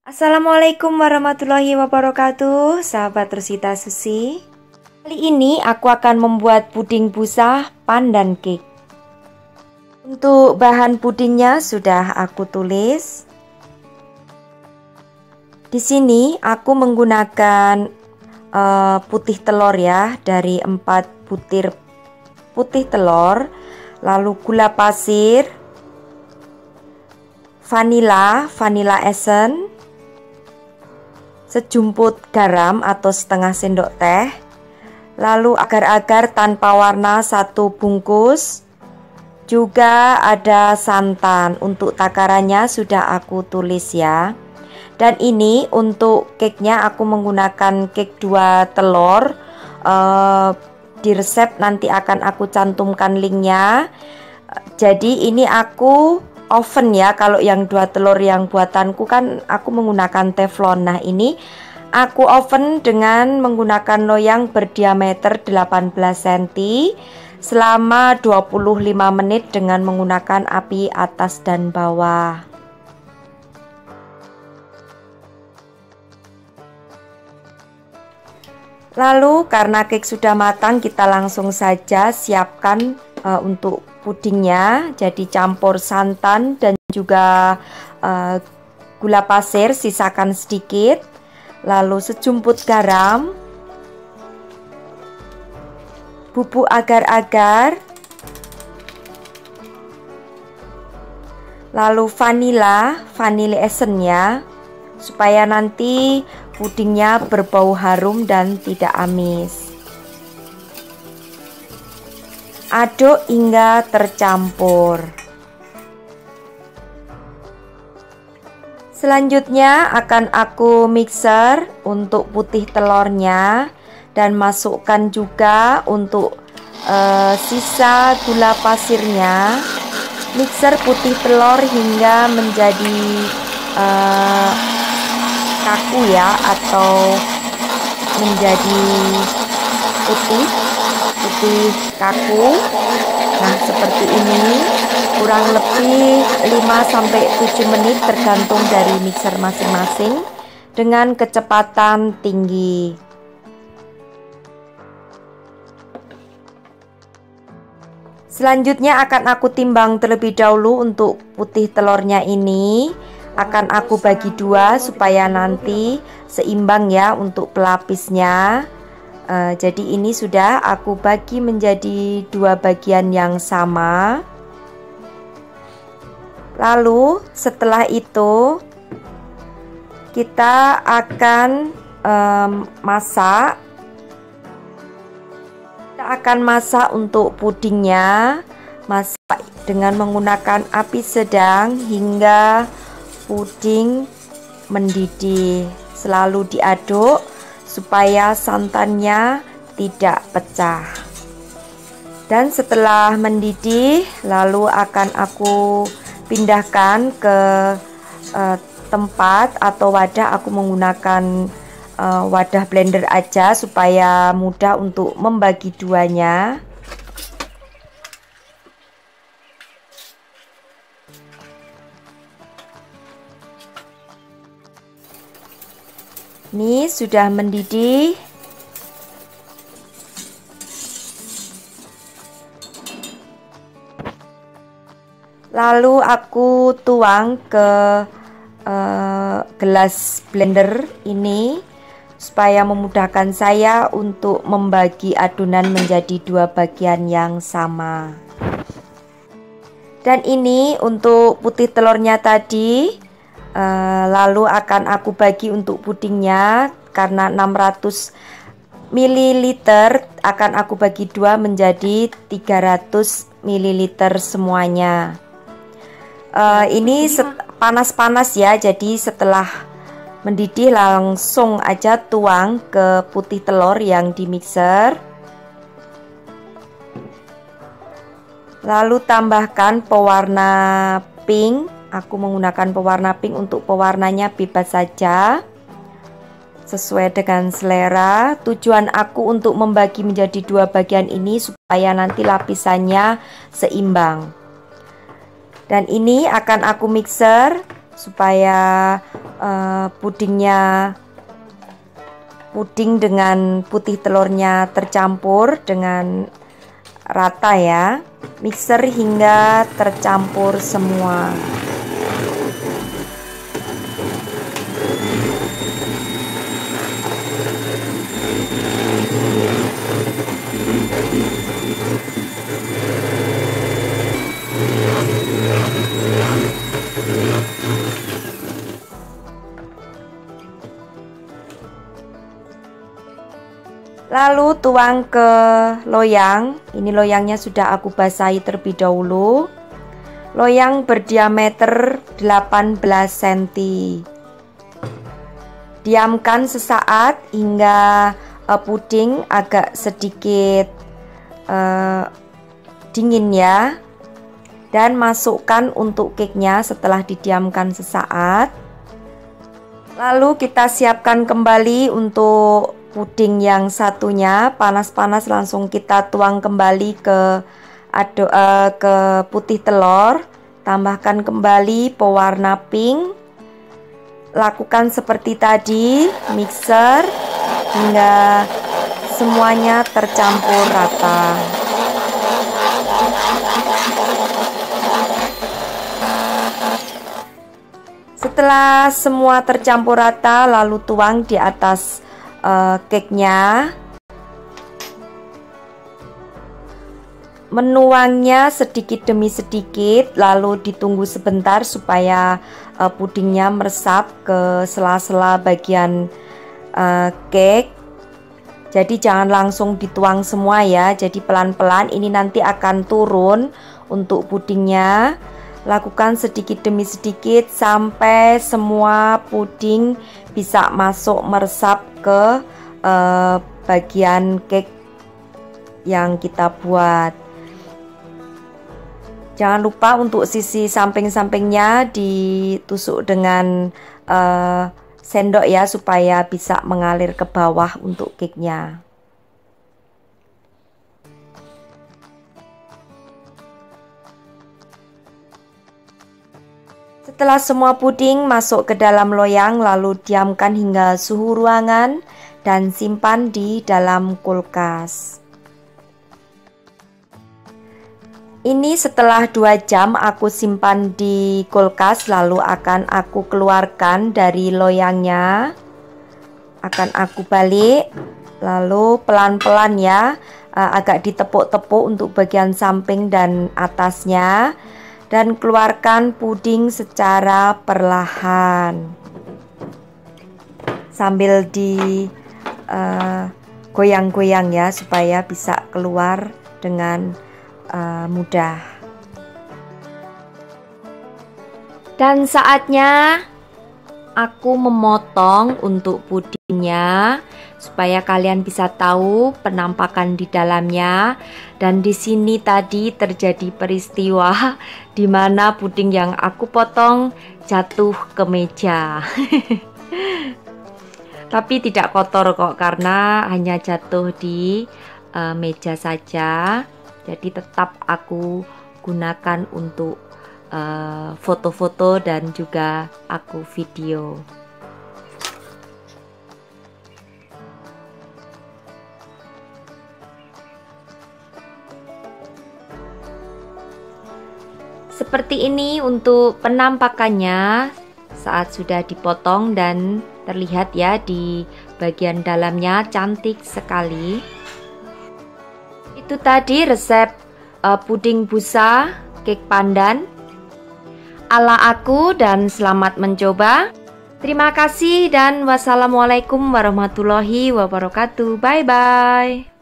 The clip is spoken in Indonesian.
Assalamualaikum warahmatullahi wabarakatuh, sahabat Rosita Susi. Kali ini aku akan membuat puding busa pandan cake. Untuk bahan pudingnya sudah aku tulis. Di sini aku menggunakan putih telur ya, dari 4 butir putih telur, lalu gula pasir, vanilla essence, sejumput garam atau setengah sendok teh, lalu agar-agar tanpa warna 1 bungkus, juga ada santan. Untuk takarannya sudah aku tulis ya. Dan ini untuk cake-nya aku menggunakan cake 2 telur. Di resep nanti akan aku cantumkan linknya. Jadi ini aku oven ya, kalau yang 2 telur yang buatanku kan aku menggunakan teflon. Nah ini aku oven dengan menggunakan loyang berdiameter 18 cm selama 25 menit dengan menggunakan api atas dan bawah. Lalu karena cake sudah matang, kita langsung saja siapkan untuk pudingnya. Jadi campur santan dan juga gula pasir, sisakan sedikit, lalu sejumput garam, bubuk agar-agar, lalu vanilla essence ya, supaya nanti pudingnya berbau harum dan tidak amis. Aduk hingga tercampur. Selanjutnya akan aku mixer untuk putih telurnya dan masukkan juga untuk sisa gula pasirnya. Mixer putih telur hingga menjadi kaku ya, atau menjadi putih kaku. Nah seperti ini, kurang lebih 5-7 menit tergantung dari mixer masing-masing dengan kecepatan tinggi. Selanjutnya akan aku timbang terlebih dahulu. Untuk putih telurnya ini akan aku bagi 2 supaya nanti seimbang ya untuk pelapisnya. Jadi ini sudah aku bagi menjadi 2 bagian yang sama. Lalu setelah itu kita akan masak. Kita akan masak untuk pudingnya. Masak dengan menggunakan api sedang hingga puding mendidih. Selalu diaduk supaya santannya tidak pecah. Dan setelah mendidih, lalu akan aku pindahkan ke tempat atau wadah. Aku menggunakan wadah blender aja supaya mudah untuk membagi duanya. Ini sudah mendidih. Lalu aku tuang ke gelas blender ini supaya memudahkan saya untuk membagi adonan menjadi 2 bagian yang sama. Dan ini untuk putih telurnya tadi. Lalu akan aku bagi untuk pudingnya, karena 600 ml akan aku bagi 2 menjadi 300 ml semuanya. Ini panas-panas ya, jadi setelah mendidih langsung aja tuang ke putih telur yang di mixer. Lalu tambahkan pewarna pink. Aku menggunakan pewarna pink. Untuk pewarnanya bebas saja, sesuai dengan selera. Tujuan aku untuk membagi menjadi 2 bagian ini supaya nanti lapisannya seimbang. Dan ini akan aku mixer supaya puding dengan putih telurnya tercampur dengan rata ya. Mixer hingga tercampur semua. Lalu tuang ke loyang. Ini loyangnya sudah aku basahi terlebih dahulu. Loyang berdiameter 18 cm. Diamkan sesaat hingga puding agak sedikit dingin ya. Dan masukkan untuk cake-nya setelah didiamkan sesaat. Lalu kita siapkan kembali untuk puding yang satunya. Panas-panas langsung kita tuang kembali ke putih telur. Tambahkan kembali pewarna pink. Lakukan seperti tadi, mixer hingga semuanya tercampur rata. Setelah semua tercampur rata, lalu tuang di atas cake-nya. Menuangnya sedikit demi sedikit, lalu ditunggu sebentar supaya pudingnya meresap ke sela-sela bagian cake. Jadi jangan langsung dituang semua ya, jadi pelan-pelan. Ini nanti akan turun untuk pudingnya. Lakukan sedikit demi sedikit sampai semua puding bisa masuk meresap ke bagian cake yang kita buat. Jangan lupa untuk sisi samping-sampingnya ditusuk dengan sendok ya, supaya bisa mengalir ke bawah untuk cake-nya. Setelah semua puding masuk ke dalam loyang, lalu diamkan hingga suhu ruangan dan simpan di dalam kulkas. Ini setelah 2 jam aku simpan di kulkas, lalu akan aku keluarkan dari loyangnya. Akan aku balik, lalu pelan-pelan ya, agak ditepuk-tepuk untuk bagian samping dan atasnya. Dan keluarkan puding secara perlahan sambil goyang-goyang ya, supaya bisa keluar dengan mudah. Dan saatnya aku memotong untuk pudingnya supaya kalian bisa tahu penampakan di dalamnya. Dan di sini tadi terjadi peristiwa di mana puding yang aku potong jatuh ke meja. Tapi tidak kotor kok, karena hanya jatuh di meja saja. Jadi tetap aku gunakan untuk foto-foto dan juga aku video. Seperti ini untuk penampakannya saat sudah dipotong, dan terlihat ya di bagian dalamnya cantik sekali. Itu tadi resep puding busa cake pandan ala aku, dan selamat mencoba. Terima kasih dan wassalamualaikum warahmatullahi wabarakatuh. Bye bye.